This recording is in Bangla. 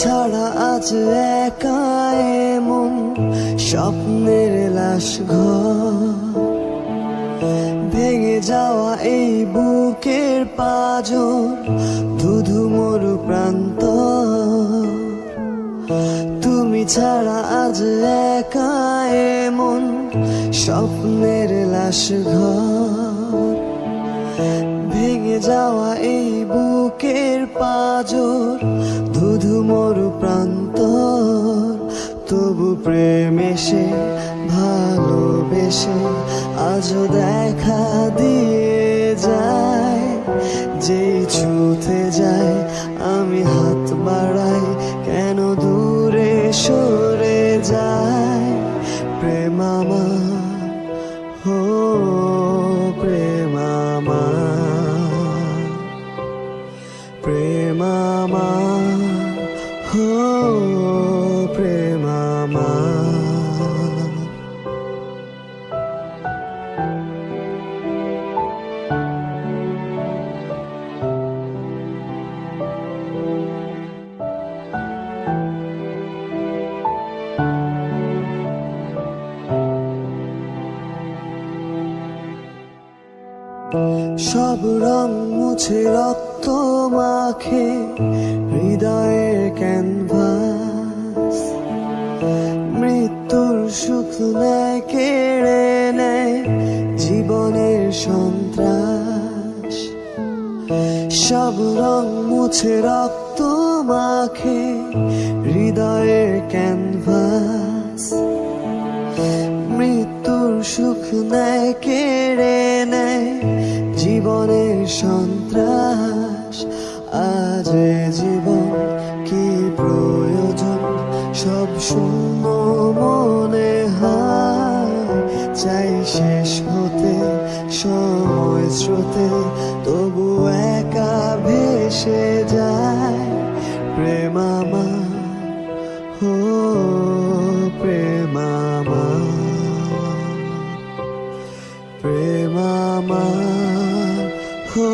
ছাড়া আজ একা এমন স্বপ্নের লাশ ঘর, ভেঙে যাওয়া এই বুকের পাঁজর, ধুধু মরু প্রান্ত। তুমি ছাড়া আজ একা এমন স্বপ্নের লাশ ঘর, ভেঙে যাওয়া এই বুকের পাঁজর, ধুধু মরু প্রান্তর। তবু প্রেম এসে ভালোবেসে আজও দেখা দিয়ে যায়। যেই ছুঁতে যায় আমি হাত বাড়াই, কেন দূরে সরে যায়। প্রেম আমার, হো প্রেম আমার, প্রেম আমার, হো প্রেম আমার। সব রং মুছে রক্ত মাখে হৃদয়ের ক্যানভাস, মৃত্যুর সুখ নেয় কেড়ে নেয় জীবনের সন্ত্রাস। সব রং মুছে রক্ত মাখে হৃদয়ের ক্যানভাস, মৃত্যুর সুখ নেয় কেড়ে নেয় জীবনের সন্ত্রাস। আজ জীবন কি প্রয়োজন, সব শূন্য মনে হয়। চাই শেষ হতে সময় স্রোতে, তবু একা ভেসে যায়। প্রেম আমার, হো প্রেম আমার, প্রেম আমার, হো